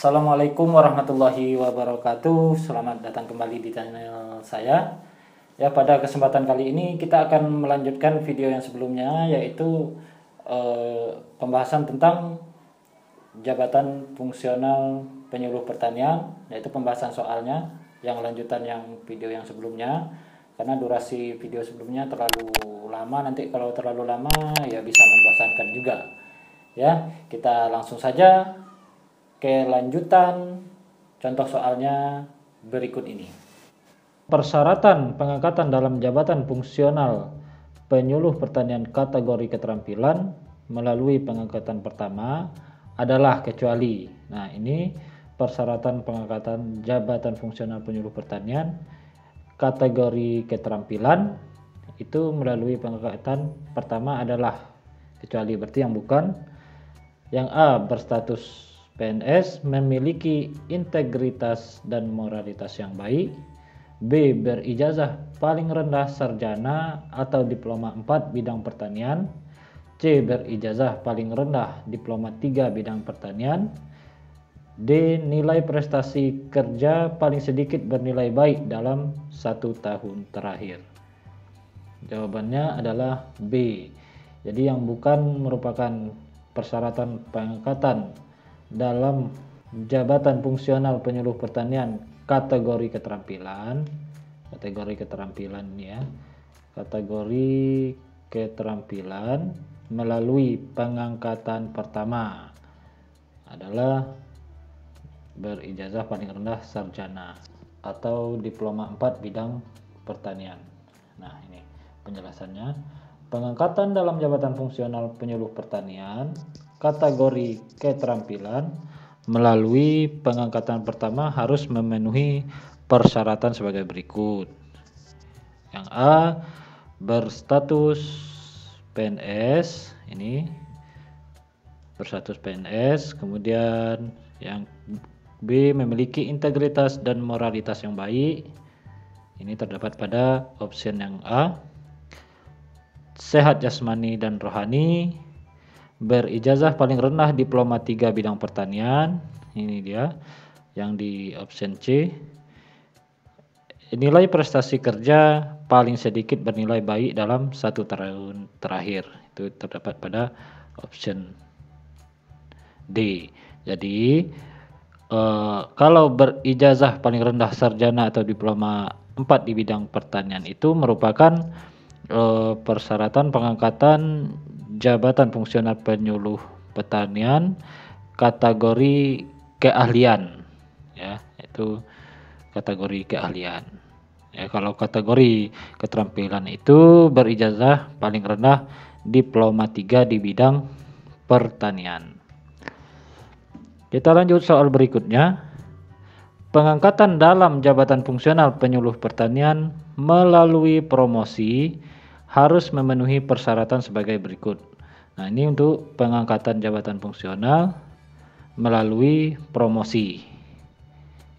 Assalamualaikum warahmatullahi wabarakatuh. Selamat datang kembali di channel saya. Ya, pada kesempatan kali ini kita akan melanjutkan video yang sebelumnya, yaitu pembahasan tentang jabatan fungsional penyuluh pertanian, yaitu pembahasan soalnya yang lanjutan yang video yang sebelumnya. Karena durasi video sebelumnya terlalu lama, nanti kalau terlalu lama ya bisa membosankan juga. Ya, kita langsung saja ke lanjutan contoh soalnya berikut ini. Persyaratan pengangkatan dalam jabatan fungsional penyuluh pertanian kategori keterampilan melalui pengangkatan pertama adalah kecuali. Nah, ini persyaratan pengangkatan jabatan fungsional penyuluh pertanian kategori keterampilan itu melalui pengangkatan pertama adalah kecuali, berarti yang bukan. Yang A, berstatus PNS, memiliki integritas dan moralitas yang baik. B, berijazah paling rendah sarjana atau diploma 4 bidang pertanian. C, berijazah paling rendah diploma 3 bidang pertanian. D, nilai prestasi kerja paling sedikit bernilai baik dalam 1 tahun terakhir. Jawabannya adalah B. Jadi yang bukan merupakan persyaratan pengangkatan dalam jabatan fungsional penyuluh pertanian kategori keterampilan ya, kategori keterampilan melalui pengangkatan pertama adalah berijazah paling rendah sarjana atau diploma 4 bidang pertanian. Nah, ini penjelasannya. Pengangkatan dalam jabatan fungsional penyuluh pertanian kategori keterampilan melalui pengangkatan pertama harus memenuhi persyaratan sebagai berikut. Yang A, berstatus PNS, ini berstatus PNS. Kemudian yang B, memiliki integritas dan moralitas yang baik. Ini terdapat pada option yang A. Sehat jasmani dan rohani, berijazah paling rendah diploma 3 bidang pertanian. Ini dia yang di option C. Nilai prestasi kerja paling sedikit bernilai baik dalam 1 tahun terakhir. Itu terdapat pada option D. Jadi kalau berijazah paling rendah sarjana atau diploma 4 di bidang pertanian itu merupakan persyaratan pengangkatan jabatan fungsional penyuluh pertanian kategori keahlian, ya, itu kategori keahlian. Ya, kalau kategori keterampilan itu berijazah paling rendah diploma 3 di bidang pertanian. Kita lanjut soal berikutnya. Pengangkatan dalam jabatan fungsional penyuluh pertanian melalui promosi harus memenuhi persyaratan sebagai berikut. Nah, ini untuk pengangkatan jabatan fungsional melalui promosi.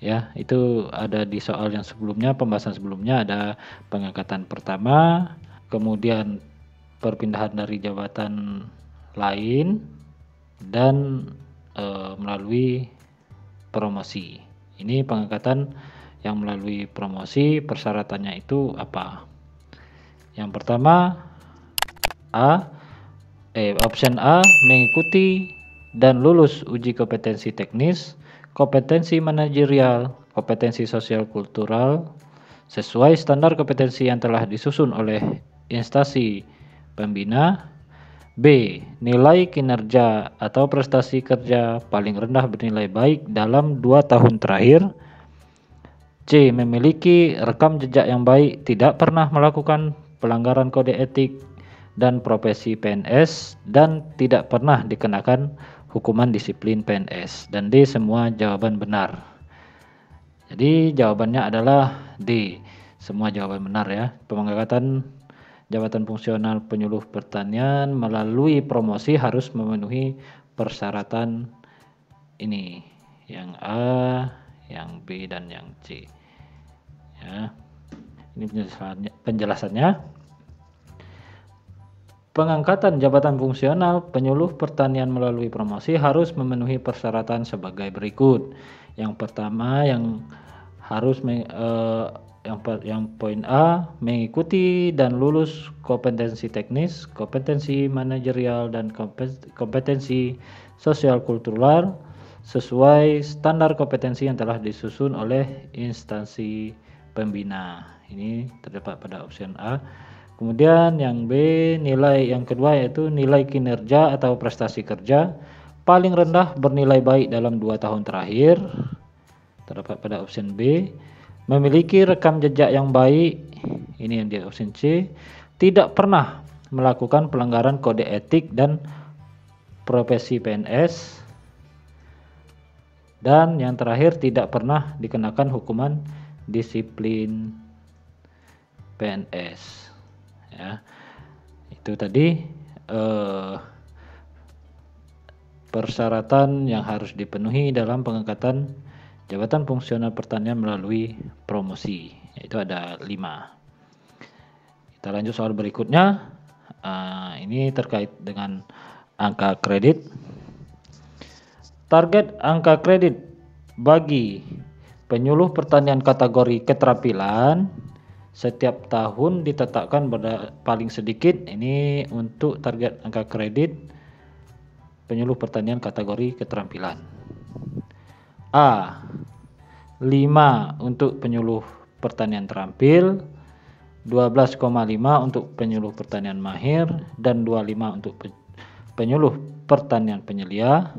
Ya, itu ada di soal yang sebelumnya, pembahasan sebelumnya ada pengangkatan pertama, kemudian perpindahan dari jabatan lain, dan melalui promosi. Ini pengangkatan yang melalui promosi, persyaratannya itu apa? Yang pertama option A, mengikuti dan lulus uji kompetensi teknis, kompetensi manajerial, kompetensi sosial kultural sesuai standar kompetensi yang telah disusun oleh instansi pembina. B, nilai kinerja atau prestasi kerja paling rendah bernilai baik dalam 2 tahun terakhir. C, memiliki rekam jejak yang baik, tidak pernah melakukan pelanggaran kode etik dan profesi PNS dan tidak pernah dikenakan hukuman disiplin PNS. Dan D, semua jawaban benar. Jadi jawabannya adalah D, semua jawaban benar ya. Pengangkatan jabatan fungsional penyuluh pertanian melalui promosi harus memenuhi persyaratan ini, yang A, yang B, dan yang C. Ya, ini penjelasannya. pengangkatan jabatan fungsional penyuluh pertanian melalui promosi harus memenuhi persyaratan sebagai berikut. Yang pertama yang harus yang poin A, mengikuti dan lulus kompetensi teknis, kompetensi manajerial dan kompetensi sosial kultural sesuai standar kompetensi yang telah disusun oleh instansi pembina. Ini terdapat pada opsi A. Kemudian yang B, nilai yang kedua yaitu nilai kinerja atau prestasi kerja paling rendah bernilai baik dalam 2 tahun terakhir. Terdapat pada opsi B. Memiliki rekam jejak yang baik. Ini yang di opsi C. Tidak pernah melakukan pelanggaran kode etik dan profesi PNS. Dan yang terakhir tidak pernah dikenakan hukuman disiplin PNS. Ya, itu tadi persyaratan yang harus dipenuhi dalam pengangkatan jabatan fungsional pertanian melalui promosi, yaitu ada 5. Kita lanjut soal berikutnya. Ini terkait dengan angka kredit. Target angka kredit bagi penyuluh pertanian kategori keterampilan setiap tahun ditetapkan paling sedikit. Ini untuk target angka kredit penyuluh pertanian kategori keterampilan. A. 5 untuk penyuluh pertanian terampil, 12,5 untuk penyuluh pertanian mahir, dan 25 untuk penyuluh pertanian penyelia.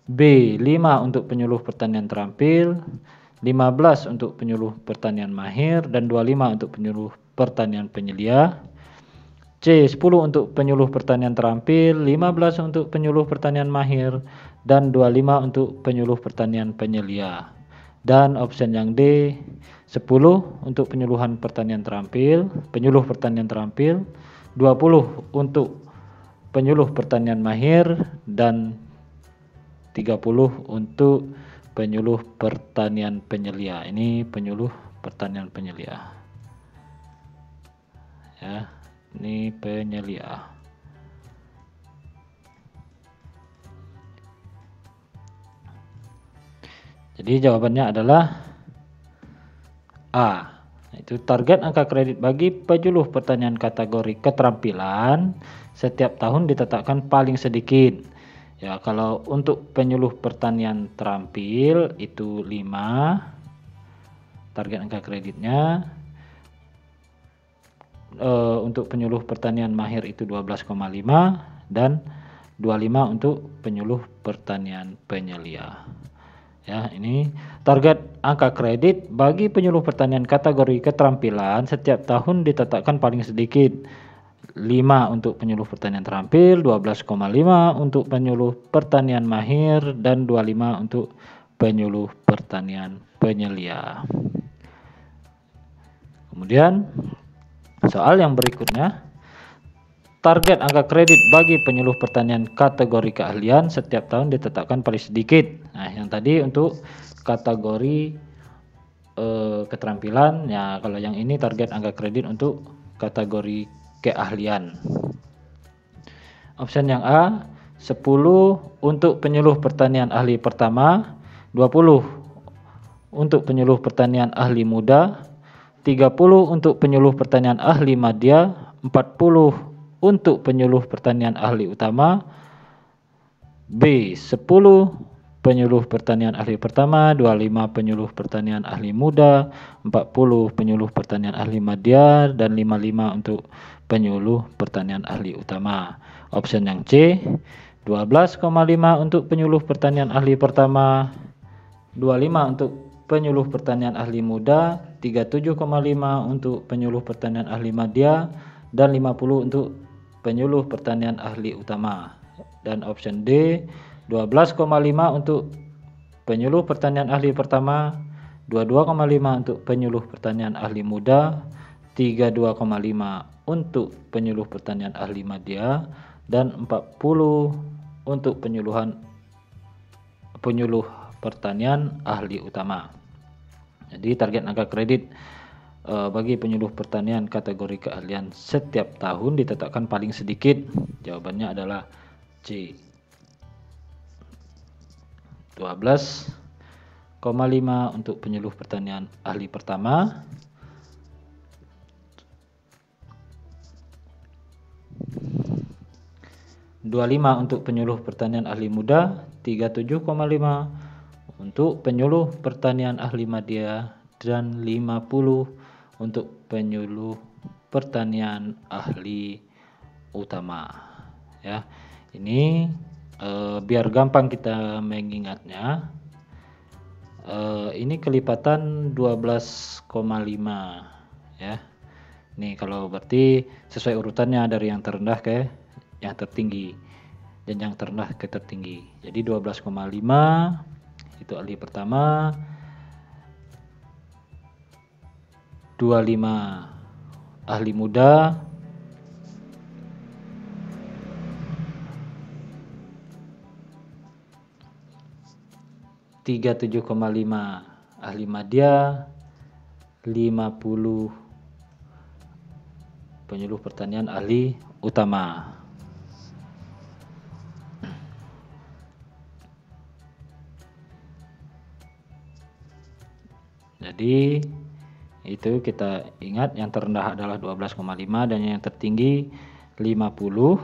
B. 5 untuk penyuluh pertanian terampil, 15 untuk penyuluh pertanian mahir, dan 25 untuk penyuluh pertanian penyelia. C. 10 untuk penyuluh pertanian terampil, 15 untuk penyuluh pertanian mahir, dan 25 untuk penyuluh pertanian penyelia. Dan opsi yang D, 10 untuk penyuluhan pertanian terampil, penyuluh pertanian terampil, 20 untuk penyuluh pertanian mahir, dan 30 untuk penyuluh pertanian penyelia. Ini penyuluh pertanian penyelia. Ya, ini penyelia. Jadi jawabannya adalah A. Itu target angka kredit bagi penyuluh pertanian kategori keterampilan setiap tahun ditetapkan paling sedikit. Ya, kalau untuk penyuluh pertanian terampil itu 5 target angka kreditnya. Untuk penyuluh pertanian mahir itu 12,5 dan 25 untuk penyuluh pertanian penyelia. Ya, ini target angka kredit bagi penyuluh pertanian kategori keterampilan setiap tahun ditetapkan paling sedikit. 5 untuk penyuluh pertanian terampil, 12,5 untuk penyuluh pertanian mahir, dan 25 untuk penyuluh pertanian penyelia. Kemudian soal yang berikutnya, target angka kredit bagi penyuluh pertanian kategori keahlian setiap tahun ditetapkan paling sedikit. Nah, yang tadi untuk kategori keterampilan, ya kalau yang ini target angka kredit untuk kategori keahlian. Opsi yang A, 10 untuk penyuluh pertanian ahli pertama, 20 untuk penyuluh pertanian ahli muda, 30 untuk penyuluh pertanian ahli madya, 40 untuk penyuluh pertanian ahli utama. B. 10 penyuluh pertanian ahli pertama, 25 penyuluh pertanian ahli muda, 40 penyuluh pertanian ahli madya, dan 55 untuk penyuluh pertanian ahli utama. Opsi yang C, 12,5 untuk penyuluh pertanian ahli pertama, 25 untuk penyuluh pertanian ahli muda, 37,5 untuk penyuluh pertanian ahli madya, dan 50 untuk penyuluh pertanian ahli utama. Dan opsi D, 12,5 untuk penyuluh pertanian ahli pertama, 22,5 untuk penyuluh pertanian ahli muda, 32,5 untuk penyuluh pertanian ahli madya, dan 40 untuk penyuluh pertanian ahli utama. Jadi target angka kredit bagi penyuluh pertanian kategori keahlian setiap tahun ditetapkan paling sedikit? Jawabannya adalah C. 12,5 untuk penyuluh pertanian ahli pertama, 25 untuk penyuluh pertanian ahli muda, 37,5 untuk penyuluh pertanian ahli madya, dan 50 untuk penyuluh pertanian ahli utama. Ya, ini biar gampang kita mengingatnya, ini kelipatan 12,5 ya. Nih kalau berarti sesuai urutannya dari yang terendah ke yang tertinggi dan yang terendah ke tertinggi. Jadi 12,5 itu ahli pertama, 25 ahli muda, 37,5 ahli madya, 50 penyuluh pertanian ahli utama. Jadi itu kita ingat yang terendah adalah 12,5 dan yang tertinggi 50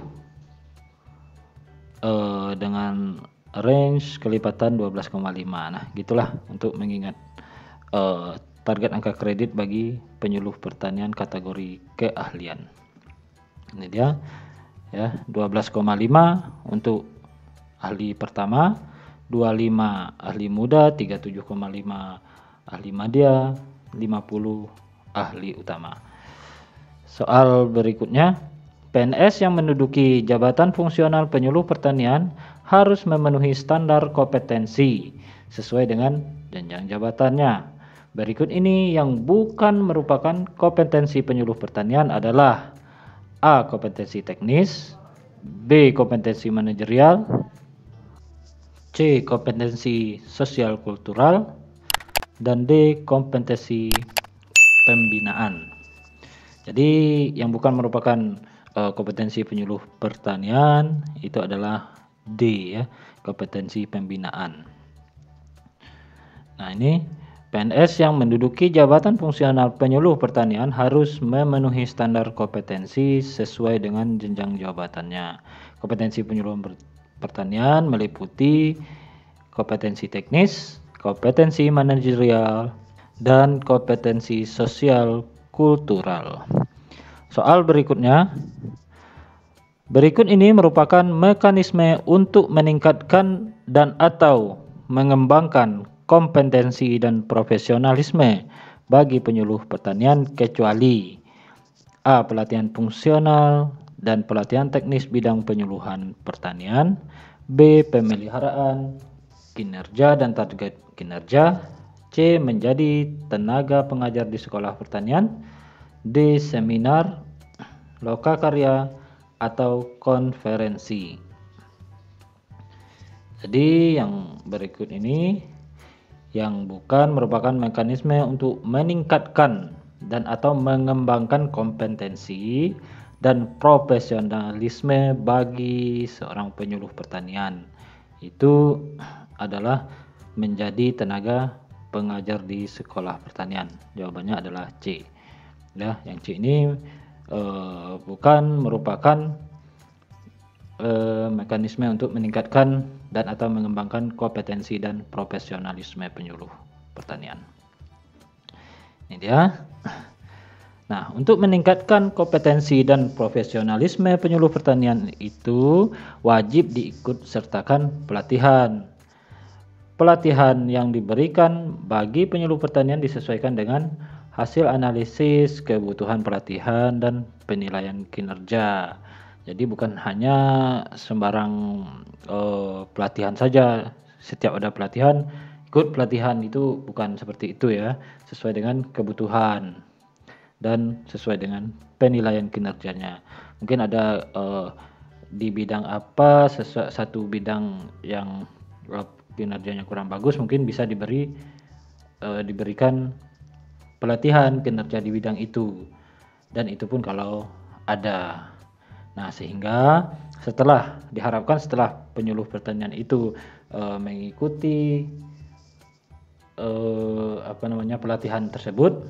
dengan range kelipatan 12,5. Nah, gitulah untuk mengingat target angka kredit bagi penyuluh pertanian kategori keahlian. Ini dia ya, 12,5 untuk ahli pertama, 25 ahli muda, 37,5 ahli madya, 50 ahli utama. Soal berikutnya, PNS yang menduduki jabatan fungsional penyuluh pertanian harus memenuhi standar kompetensi sesuai dengan jenjang jabatannya. Berikut ini yang bukan merupakan kompetensi penyuluh pertanian adalah: A. Kompetensi teknis, B. Kompetensi manajerial, C. Kompetensi sosial kultural, dan D. Kompetensi pembinaan. Jadi yang bukan merupakan kompetensi penyuluh pertanian itu adalah D ya, kompetensi pembinaan. Nah, ini PNS yang menduduki jabatan fungsional penyuluh pertanian harus memenuhi standar kompetensi sesuai dengan jenjang jabatannya. Kompetensi penyuluh pertanian meliputi kompetensi teknis, kompetensi manajerial, dan kompetensi sosial kultural. Soal berikutnya, berikut ini merupakan mekanisme untuk meningkatkan dan atau mengembangkan kompetensi dan profesionalisme bagi penyuluh pertanian kecuali: A. Pelatihan fungsional dan pelatihan teknis bidang penyuluhan pertanian, B. Pemeliharaan, kinerja dan target kinerja, C. Menjadi tenaga pengajar di sekolah pertanian, D. Seminar, lokakarya, atau konferensi. Jadi yang berikut ini yang bukan merupakan mekanisme untuk meningkatkan dan atau mengembangkan kompetensi dan profesionalisme bagi seorang penyuluh pertanian. Itu adalah menjadi tenaga pengajar di sekolah pertanian. Jawabannya adalah C. Ya, yang C ini bukan merupakan mekanisme untuk meningkatkan dan atau mengembangkan kompetensi dan profesionalisme penyuluh pertanian. Ini dia. Nah, untuk meningkatkan kompetensi dan profesionalisme penyuluh pertanian itu wajib diikut sertakan pelatihan. Pelatihan yang diberikan bagi penyuluh pertanian disesuaikan dengan hasil analisis kebutuhan pelatihan dan penilaian kinerja. Jadi bukan hanya sembarang pelatihan saja. Setiap ada pelatihan, ikut pelatihan, itu bukan seperti itu ya. Sesuai dengan kebutuhan dan sesuai dengan penilaian kinerjanya. Mungkin ada di bidang apa, satu bidang yang kinerjanya kurang bagus, mungkin bisa diberikan pelatihan kinerja di bidang itu, dan itu pun kalau ada. Nah, sehingga diharapkan setelah penyuluh pertanian itu mengikuti pelatihan tersebut,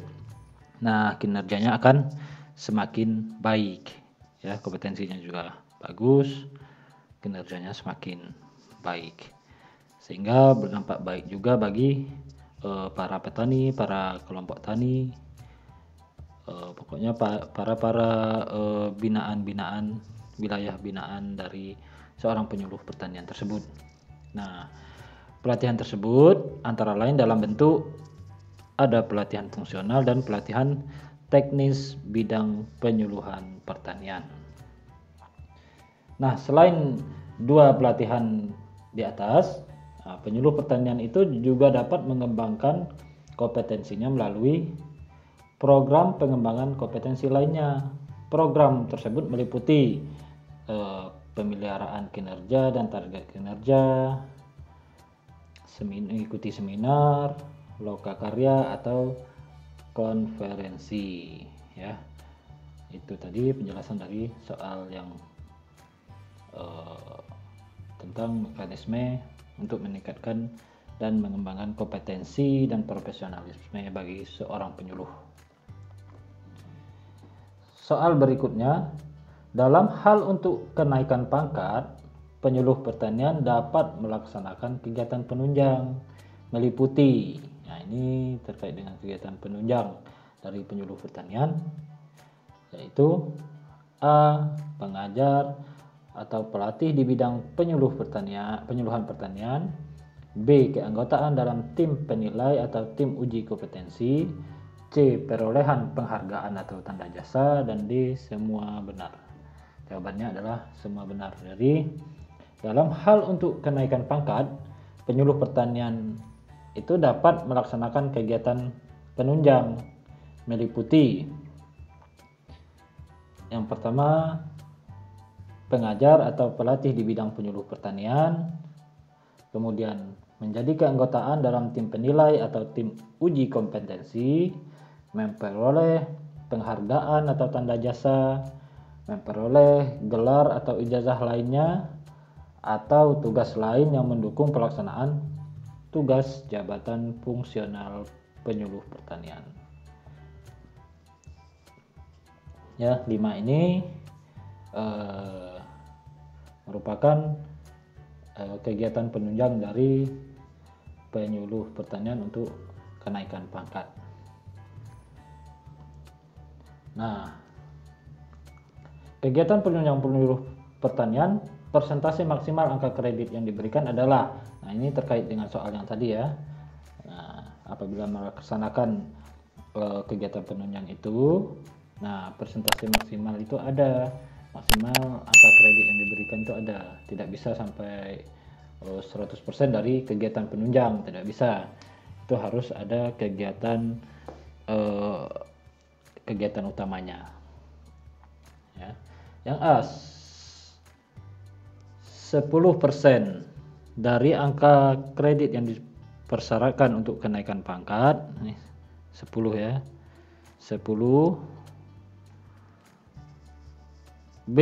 nah kinerjanya akan semakin baik, ya, kompetensinya juga bagus, kinerjanya semakin baik, sehingga berdampak baik juga bagi para petani, para kelompok tani, pokoknya para binaan-binaan, wilayah binaan dari seorang penyuluh pertanian tersebut. Nah, pelatihan tersebut antara lain dalam bentuk ada pelatihan fungsional dan pelatihan teknis bidang penyuluhan pertanian. Nah, selain dua pelatihan di atas, penyuluh pertanian itu juga dapat mengembangkan kompetensinya melalui program pengembangan kompetensi lainnya. Program tersebut meliputi pemeliharaan kinerja dan target kinerja, mengikuti seminar, lokakarya atau konferensi, ya. Itu tadi penjelasan dari soal yang tentang mekanisme untuk meningkatkan dan mengembangkan kompetensi dan profesionalisme bagi seorang penyuluh. Soal berikutnya, dalam hal untuk kenaikan pangkat, penyuluh pertanian dapat melaksanakan kegiatan penunjang meliputi. Nah, ini terkait dengan kegiatan penunjang dari penyuluh pertanian, yaitu A. Pengajar atau pelatih di bidang penyuluhan pertanian. B. Keanggotaan dalam tim penilai atau tim uji kompetensi. C. Perolehan penghargaan atau tanda jasa. Dan D. Semua benar. Jawabannya adalah semua benar. Jadi dalam hal untuk kenaikan pangkat, penyuluh pertanian itu dapat melaksanakan kegiatan penunjang meliputi yang pertama, pengajar atau pelatih di bidang penyuluh pertanian, kemudian menjadi keanggotaan dalam tim penilai atau tim uji kompetensi, memperoleh penghargaan atau tanda jasa, memperoleh gelar atau ijazah lainnya, atau tugas lain yang mendukung pelaksanaan tugas jabatan fungsional penyuluh pertanian. Ya, 5 ini merupakan kegiatan penunjang dari penyuluh pertanian untuk kenaikan pangkat. Nah, kegiatan penunjang penyuluh pertanian, persentase maksimal angka kredit yang diberikan adalah, nah ini terkait dengan soal yang tadi ya. Nah, apabila melaksanakan kegiatan penunjang itu, nah persentase maksimal itu ada, maksimal angka kredit yang diberikan itu ada, tidak bisa sampai 100% dari kegiatan penunjang, tidak bisa. Itu harus ada kegiatan utamanya, ya. Yang A, 10% dari angka kredit yang dipersyaratkan untuk kenaikan pangkat, nih 10 ya, 10. B,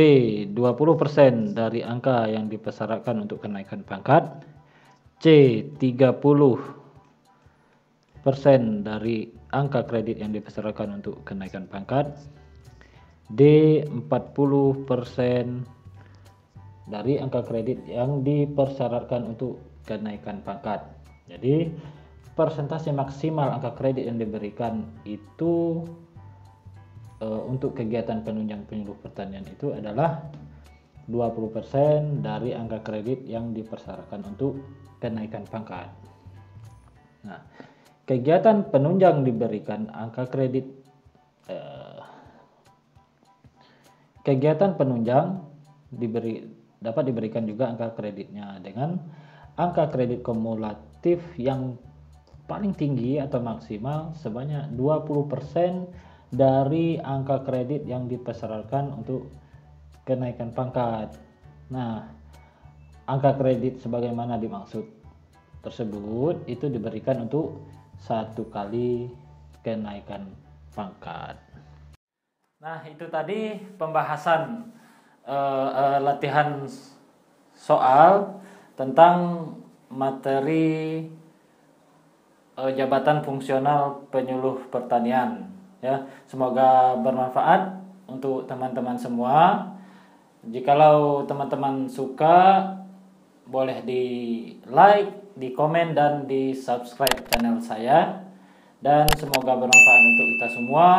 20% dari angka yang dipersyaratkan untuk kenaikan pangkat. C, 30% dari angka kredit yang dipersyaratkan untuk kenaikan pangkat. D, 40% dari angka kredit yang dipersyaratkan untuk kenaikan pangkat. Jadi persentase maksimal angka kredit yang diberikan itu untuk kegiatan penunjang penyuluh pertanian itu adalah 20% dari angka kredit yang dipersyaratkan untuk kenaikan pangkat. Nah, kegiatan penunjang diberikan angka kredit kegiatan penunjang dapat diberikan juga angka kreditnya dengan angka kredit kumulatif yang paling tinggi atau maksimal sebanyak 20% dari angka kredit yang dipersyaratkan untuk kenaikan pangkat. Nah, angka kredit sebagaimana dimaksud tersebut itu diberikan untuk 1 kali kenaikan pangkat. Nah, itu tadi pembahasan latihan soal tentang materi jabatan fungsional penyuluh pertanian ya. Semoga bermanfaat untuk teman-teman semua. Jikalau teman-teman suka, boleh di like, di komen, dan di subscribe channel saya. Dan semoga bermanfaat untuk kita semua.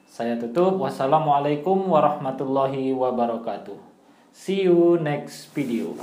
Saya tutup. Wassalamualaikum warahmatullahi wabarakatuh. See you next video.